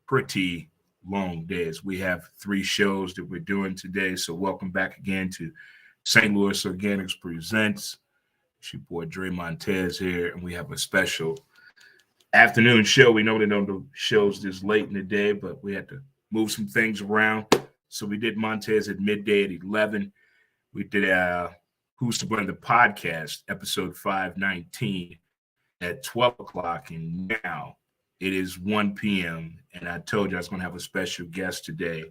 pretty long days. We have three shows that we're doing today. So welcome back again to St. Louis Organics Presents. It's your boy Dre Montez here, and we have a special afternoon show. We know they don't do shows this late in the day, but we had to move some things around. So we did Montez at midday at 11. We did Who's to Blame the podcast, episode 519 at 12 o'clock. And now it is 1 p.m. And I told you I was going to have a special guest today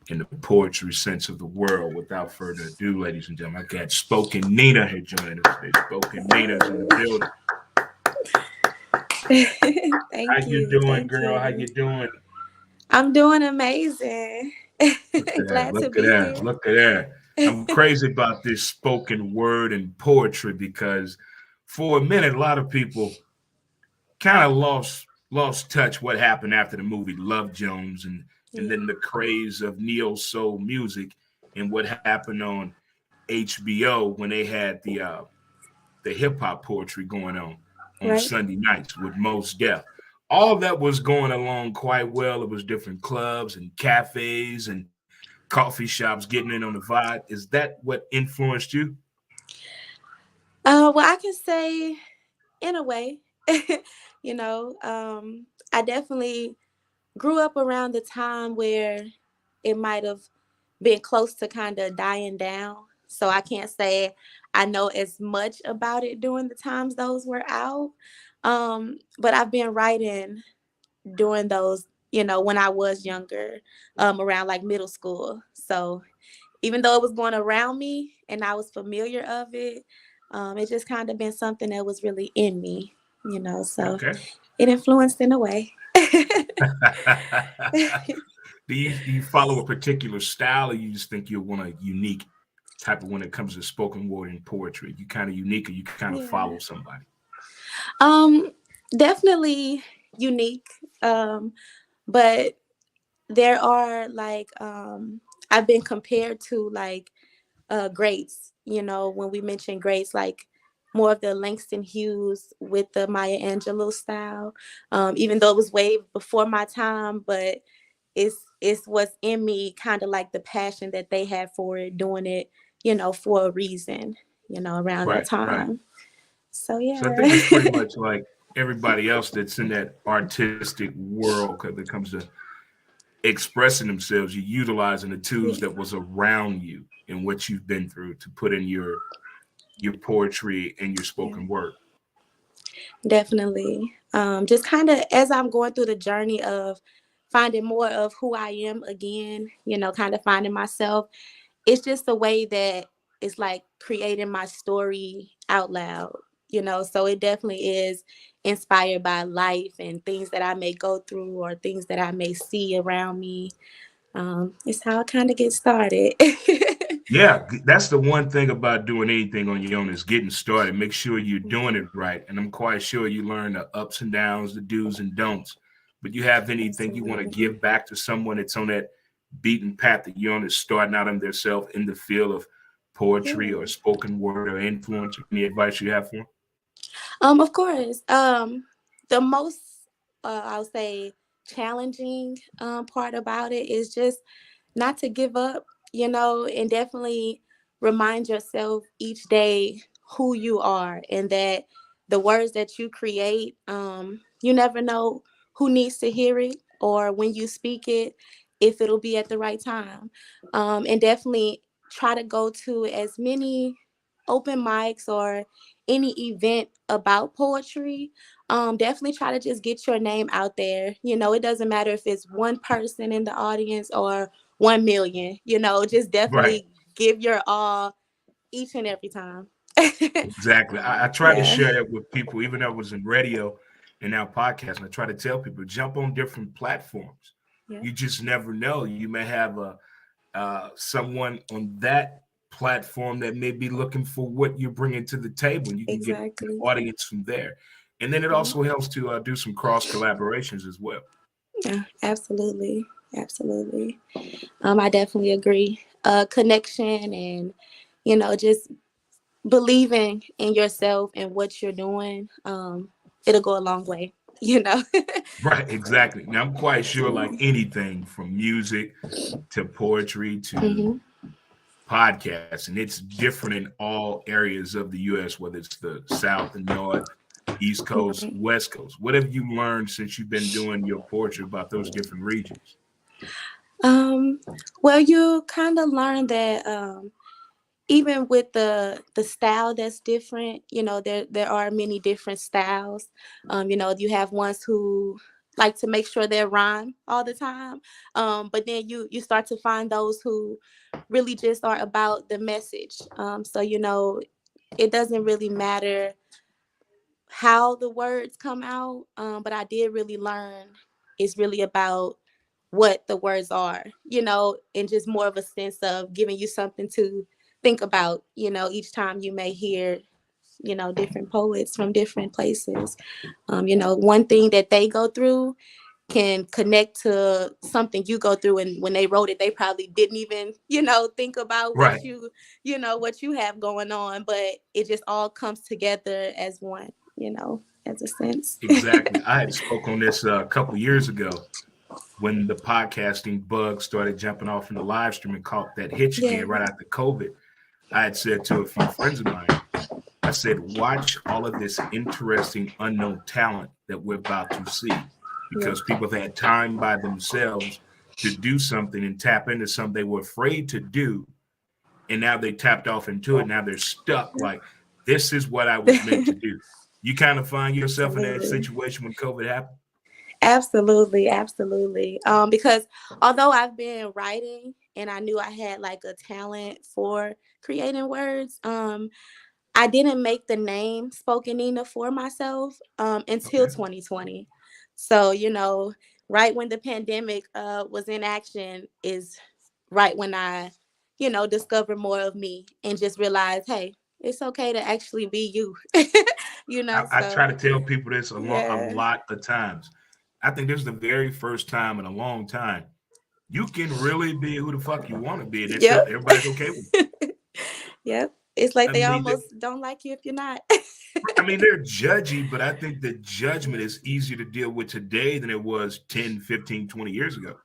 in the poetry sense of the world. Without further ado, ladies and gentlemen, I got Spoken Ninaa here joining us today. Spoken Ninaa's in the building. How you doing, girl? How you doing? I'm doing amazing. Glad to be here. Look at that. I'm crazy about this spoken word and poetry because for a minute, a lot of people kind of lost touch what happened after the movie Love Jones and then the craze of neo soul music and what happened on HBO when they had the hip hop poetry going on Sunday nights with Mos Def. All that was going along quite well. It was different clubs and cafes and coffee shops getting in on the vibe. Is that what influenced you? Well, I can say in a way, I definitely grew up around the time where it might have been close to kind of dying down. So I can't say I know as much about it during the times those were out. But I've been writing during those, when I was younger, around like middle school. So even though it was going around me and I was familiar of it, it just kind of been something that was really in me, so it influenced in a way. Do you follow a particular style, or you just think you're one of unique type of when it comes to spoken word and poetry? You kind of unique, or you kind of follow somebody? Definitely unique. But there are like I've been compared to like greats, when we mention greats, like more of the Langston Hughes with the Maya Angelou style, even though it was way before my time, but it's what's in me, kind of like the passion that they had for it, doing it, for a reason, around that time. Right. So I think it's pretty much like everybody else that's in that artistic world when it comes to expressing themselves. You're utilizing the tools that was around you and what you've been through to put in your poetry and your spoken word. Definitely. Just kind of as I'm going through the journey of finding more of who I am again, kind of finding myself, it's just a way that it's like creating my story out loud, so it definitely is inspired by life and things that I may go through or things that I may see around me. It's how I kind of get started. Yeah, that's the one thing about doing anything on your own is getting started. Make sure you're doing it right. And I'm quite sure you learn the ups and downs, the do's and don'ts. But you have anything you want to give back to someone that's on that beaten path that you're on, that's starting out on themselves in the field of poetry or spoken word or influence? Any advice you have for them? Of course. The most, I'll say, challenging part about it is just not to give up, and definitely remind yourself each day who you are and that the words that you create, you never know who needs to hear it or when you speak it, if it'll be at the right time. And definitely try to go to as many open mics or any event about poetry. Definitely try to just get your name out there. It doesn't matter if it's one person in the audience or 1 million, just definitely give your all each and every time. Exactly. I try to share that with people, even though I was in radio and now podcast. And I try to tell people, jump on different platforms. Yeah. You just never know. You may have someone on that platform that may be looking for what you're bringing to the table, and you can get an audience from there. And then it also helps to do some cross collaborations as well. Yeah, absolutely. I definitely agree. Connection and, just believing in yourself and what you're doing, it'll go a long way. you know. Right, So, exactly. Now I'm quite sure, like anything from music to poetry to mhm. podcasts, and it's different in all areas of the U.S., whether it's the South and North, East Coast, Right. West Coast. What have you learned since you've been doing your poetry about those different regions? Um, well, you kind of learn that even with the style that's different, there are many different styles. You have ones who like to make sure they rhyme all the time, but then you start to find those who really just are about the message. So it doesn't really matter how the words come out, but I did really learn it's really about what the words are, and just more of a sense of giving you something to think about, each time you may hear, different poets from different places. One thing that they go through can connect to something you go through, and when they wrote it they probably didn't even think about Right, what you have going on, but it just all comes together as one, as a sense. exactly. I had spoke on this a couple years ago when the podcasting bug started jumping off in the live stream and caught that hitch Yeah. again right after COVID. I had said to a few friends of mine, I said, watch all of this interesting unknown talent that we're about to see Yeah. because people have had time by themselves to do something and tap into something they were afraid to do. And now they tapped off into it. Now they're stuck. Like, this is what I was meant to do. You kind of find yourself in that Absolutely. situation when COVID happened. Absolutely, absolutely. Because although I've been writing and I knew I had like a talent for creating words, I didn't make the name Spoken Nina for myself until Okay. 2020. So, right when the pandemic was in action is right when I, discovered more of me and just realized, hey, it's okay to actually be you. I try So to tell people this a yeah. lot of times. I think this is the very first time in a long time you can really be who the fuck you want to be, and Yep. everybody's okay with it. Yep. It's like I they mean, almost don't like you if you're not. they're judgy, but I think the judgment is easier to deal with today than it was 10, 15, 20 years ago.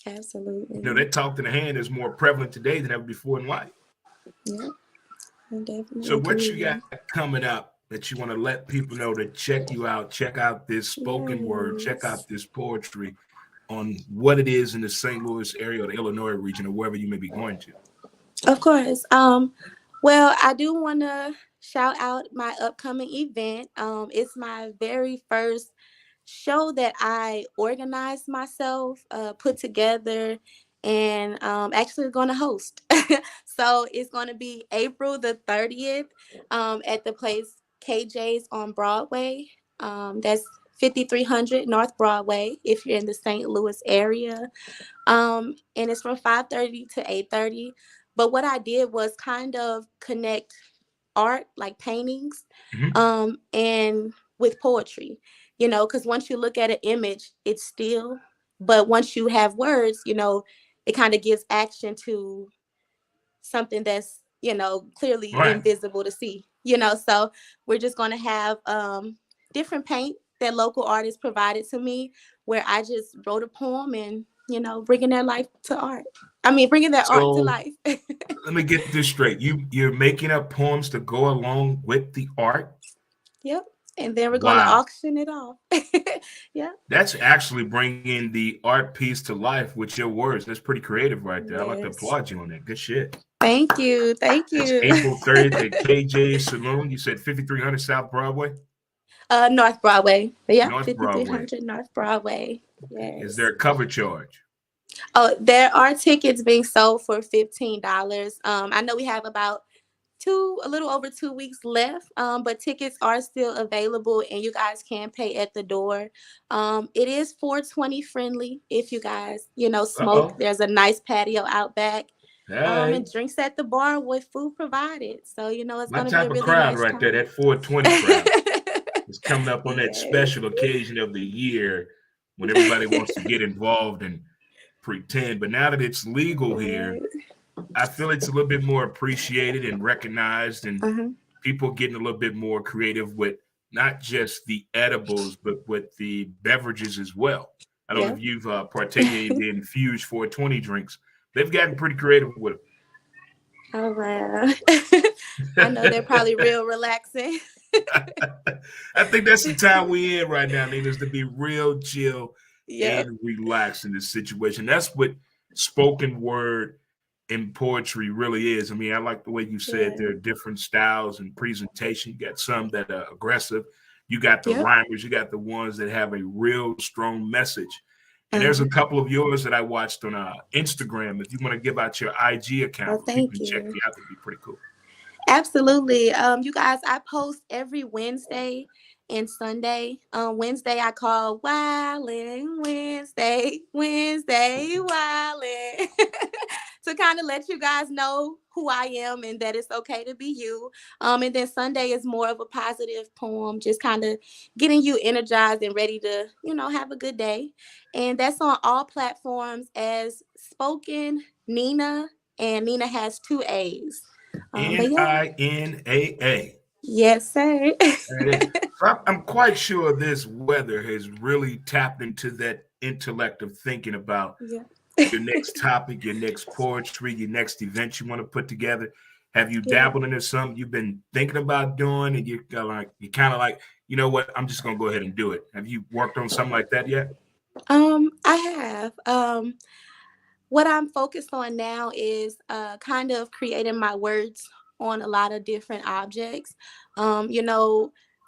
Absolutely. That talk to the hand is more prevalent today than ever before in life. Yep. I definitely So, what you agree. got coming up that you want to let people know to check you out, check out this spoken word, check Yes. out this poetry on what it is in the St. Louis area or the Illinois region or wherever you may be going to? Of course. Well, I do want to shout out my upcoming event. It's my very first show that I organized myself, put together, and actually going to host. So it's going to be April the 30th at the place KJ's on Broadway. That's 5300 North Broadway if you're in the St. Louis area. And it's from 5:30 to 8:30. But what I did was kind of connect art, like paintings, Mhm. and with poetry, because once you look at an image, it's still, but once you have words, it kind of gives action to something that's, clearly Right. invisible to see, so we're just going to have different paint that local artists provided to me, where I just wrote a poem and, bringing their life to art. I mean, bringing their art to So life. let me get this straight. You're making up poems to go along with the art. Yep. And then we're going to Wow. auction it off. Yep. That's actually bringing the art piece to life with your words. That's pretty creative right there. I like to Yes. applaud you on that. Good shit. Thank you. Thank It's you. April 30th at KJ Saloon. You said 5300 South Broadway, North Broadway. Yeah, North Broadway. 5300 North Broadway. Okay. Is there Yes. a cover charge? Oh, there are tickets being sold for $15. I know we have about a little over 2 weeks left, but tickets are still available and you guys can pay at the door. It is 420 friendly if you guys, smoke. Uh-oh. There's a nice patio out back. Hey, And drinks at the bar with food provided. So, it's my going to be type a of really crowd nice right there, time. that 420 crowd. Is coming up on that Yes. special occasion of the year when everybody wants to get involved and pretend. But now that it's legal here, Right. I feel it's a little bit more appreciated and recognized, and Uh-huh. people getting a little bit more creative with not just the edibles, but with the beverages as well. I don't know Yep. if you've partaken in the infused 420 drinks. They've gotten pretty creative with Oh wow. I know they're them. probably real relaxing. I think that's the time we in right now, Nina, is to be real chill Yep. and relax in this situation. That's what spoken word and poetry really is. I mean, I like the way you said there Yeah. are different styles and presentation. You got some that are aggressive. You got the Yep. rhymers. You got the ones that have a real strong message. And there's a Uh-huh. couple of yours that I watched on Instagram. If you want to give out your IG Oh, account, people thank can check you. you out. That'd be pretty cool. Absolutely. You guys, I post every Wednesday and Sunday. Wednesday I call Wildin' Wednesday, Wednesday Wildin', to kind of let you guys know who I am and that it's okay to be you. And then Sunday is more of a positive poem, just kind of getting you energized and ready to, have a good day. And that's on all platforms as Spoken Nina, and Nina has two A's. But yeah, Ninaa. yes, sir. There it is. So I'm quite sure this weather has really tapped into that intellect of thinking about Yeah, your next topic, your next poetry, your next event you want to put together. Have you yeah. dabbled into something you've been thinking about doing, and you're kind of like, you know what? I'm just gonna go ahead and do it. Have you worked on something like that yet? I have. What I'm focused on now is kind of creating my words on a lot of different objects.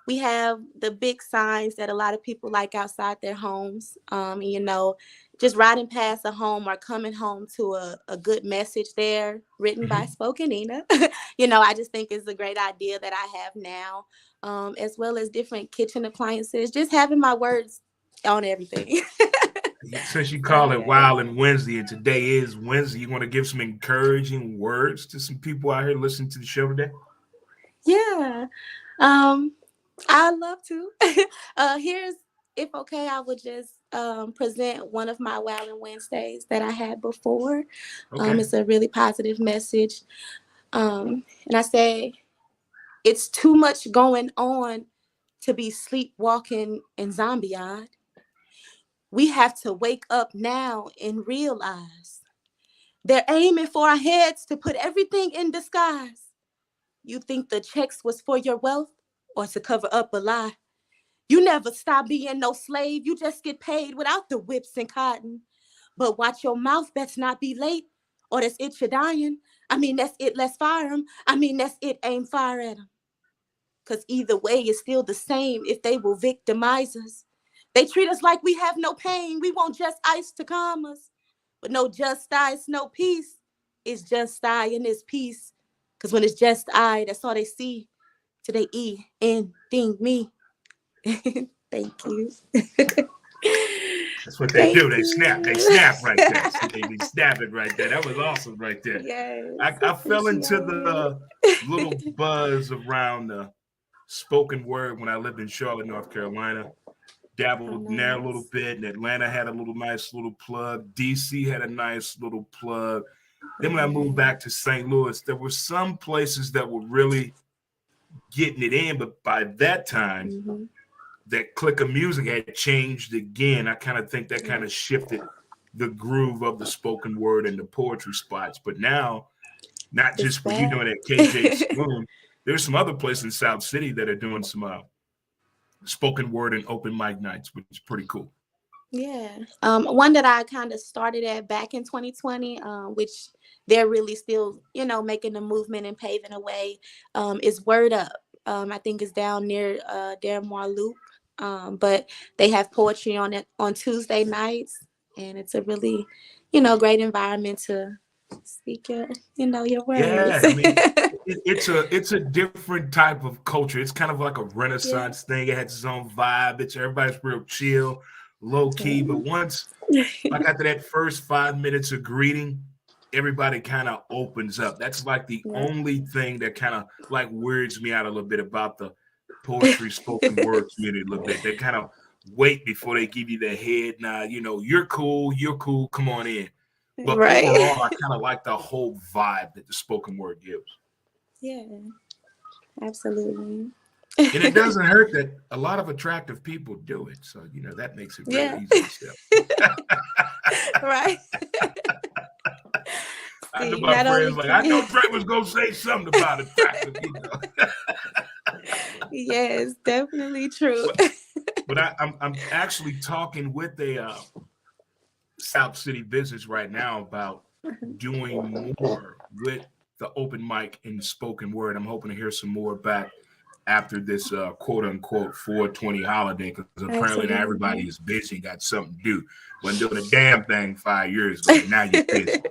We have the big signs that a lot of people like outside their homes. Just riding past a home or coming home to a good message there written by Mhm. Spoken Nina. I just think it's a great idea that I have now, as well as different kitchen appliances, just having my words on everything. Since you So, call it yeah. Wild and Wednesday, and today is Wednesday, you want to give some encouraging words to some people out here listening to the show today? Yeah. Um, I'd love to. Here's if okay, I would just present one of my Wildin' Wednesdays that I had before. Okay. It's a really positive message. And I say it's too much going on to be sleepwalking and zombie-eyed. We have to wake up now and realize they're aiming for our heads to put everything in disguise. You think the checks was for your wealth or to cover up a lie? You never stop being no slave. You just get paid without the whips and cotton. But watch your mouth, best not be late, or that's it, you're dying. I mean, that's it, let's fire him. I mean, that's it, aim fire at him. Because either way is still the same if they will victimize us. They treat us like we have no pain. We want just ice to calm us. But no just ice, no peace. It's just I and it's peace. Because when it's just I, that's all they see. Till they thing me. Thank you. That's what they Thank do. They snap. They you. snap right there. See, they snap it right there. That was awesome right there. Yes, I fell into appreciate the little it. buzz around the spoken word when I lived in Charlotte, North Carolina. Oh, Dabbled in there a little nice. bit. And Atlanta had a little nice little plug. DC had a nice little plug. Oh, Then when I moved yeah. back to St. Louis, there were some places that were really getting it in. But by that time, Mm-hmm. that click of music had changed again. I kind of think that kind Yeah. of shifted the groove of the spoken word and the poetry spots. But now, not It's just where you're doing back. at KJ Saloon, there's some other places in South City that are doing some spoken word and open mic nights, which is pretty cool. Yeah. One that I kind of started at back in 2020, which they're really still, making a movement and paving a way, is Word Up. I think it's down near Dearmore Loop. But they have poetry on it on Tuesday nights, and it's a really, great environment to speak your words. Yeah, I mean, it's a different type of culture. It's kind of like a Yeah. Renaissance thing. It has its own vibe. It's everybody's real chill, low key. But once, like after that first 5 minutes of greeting, everybody kind of opens up. That's like the Yeah. only thing that kind of like weirds me out a little bit about the poetry spoken word community a little bit. They kind of wait before they give you the head nod. You're cool, come on in. But Right. overall, I kind of like the whole vibe that the spoken word gives. Yeah, absolutely. And it doesn't hurt that a lot of attractive people do it. So, that makes it real Yeah. easy to sell. Right. I know See, my not friends only like, can I know you, Dre was going to say something about attractive. yes, definitely true. But, but I'm actually talking with a South City business right now about doing more with the open mic and spoken word. I'm hoping to hear some more back after this quote unquote 420 holiday, because apparently now everybody Absolutely. is busy and got something to do. Wasn't doing a damn thing 5 years ago, but now you're busy.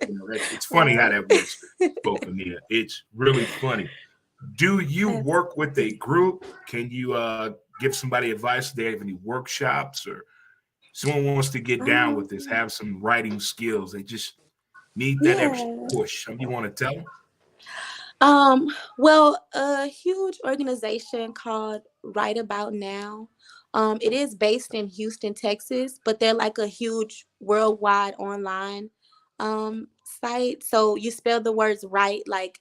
It's funny how Right. that works, spoken here. It's really funny. Do you work with a Absolutely. group? Can you give somebody advice? Do they have any workshops, or someone wants to get down with this, Um, have some writing skills? They just need that extra yeah. push. Something you want to tell them? Um, well, a huge organization called Right About Now. It is based in Houston, Texas, but they're like a huge worldwide online site. So you spell the words right like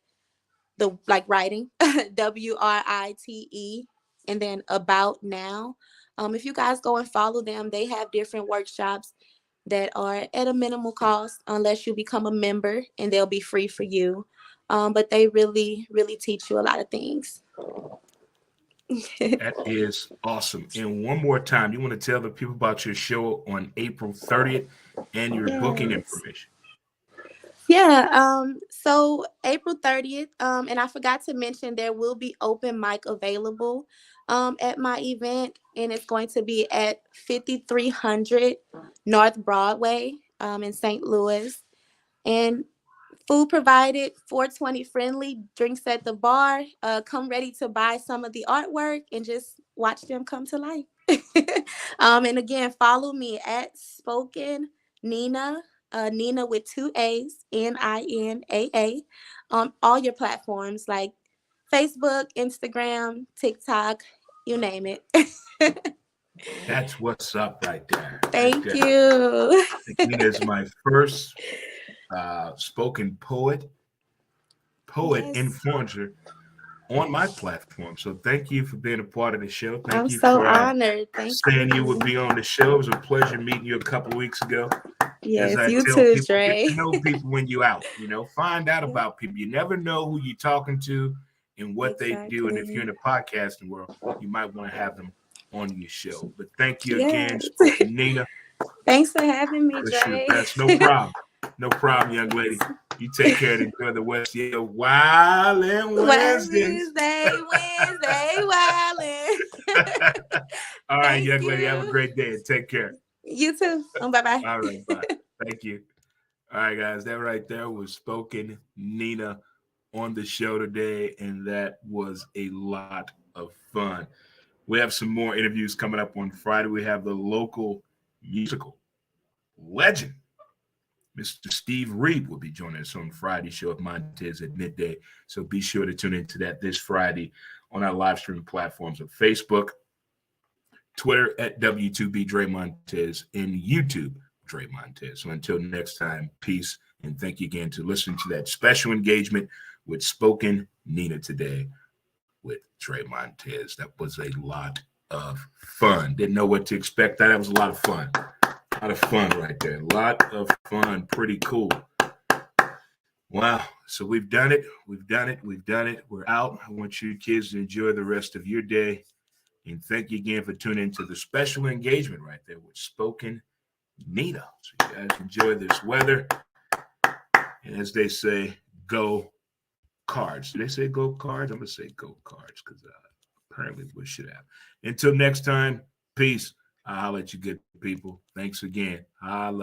writing, WRITE, and then About Now. If you guys go and follow them, they have different workshops that are at a minimal cost unless you become a member, and they'll be free for you. But they really, really teach you a lot of things. That is awesome. And one more time, you want to tell the people about your show on April 30th and your booking Yes. information. Yeah, so April 30th, and I forgot to mention there will be open mic available at my event, and it's going to be at 5300 North Broadway in St. Louis. And food provided, 420 friendly, drinks at the bar. Come ready to buy some of the artwork and just watch them come to life. And again, follow me at Spoken Ninaa, Ninaa with two A's, Ninaa, all your platforms like Facebook, Instagram, TikTok, you name it. That's what's up right there. Right Thank there. you. Nina is my first spoken poet Yes, influencer on my platform. So thank you for being a part of the show. Thank I'm you so for honored. Thank saying you would you. be on the show. It was a pleasure meeting you a couple of weeks ago. As Yes, I you tell too, people, get Dre. to know people when you're out. Find out about people. You never know who you're talking to and what they do. And if you're Exactly. in the podcasting world, you might want to have them on your show. But thank you again, Yes. spoken Nina. Thanks for having me, Wish you the Dre. best. No problem. No problem, young lady. Yes. You take care and enjoy the West Yale Wild and Wednesdays. Wednesday, wildin'. All right, Thank young lady. Have a you. great day and take care. You too. Bye bye. All right, bye. Thank you. All right, guys. That right there was spoken Nina on the show today, and that was a lot of fun. We have some more interviews coming up on Friday. We have the local musical legend, Mr. Steve Reed, will be joining us on Friday show of Montez at midday. So be sure to tune into that this Friday on our live streaming platforms of Facebook, Twitter at W2B Dre Montez, and YouTube Dre Montez. So until next time, peace, and thank you again to listening to that special engagement with Spoken Nina today with Dre Montez. That was a lot of fun. Didn't know what to expect. That was a lot of fun. A lot of fun right there. A lot of fun. Pretty cool. Wow. So we've done it. We've done it. We've done it. We're out. I want you kids to enjoy the rest of your day. And thank you again for tuning into the special engagement right there with Spoken Nina. So you guys enjoy this weather. And as they say, go Cards. Do they say go Cards? I'm going to say go Cards because apparently we should have. Until next time, peace. I'll let you good people. Thanks again. Holla.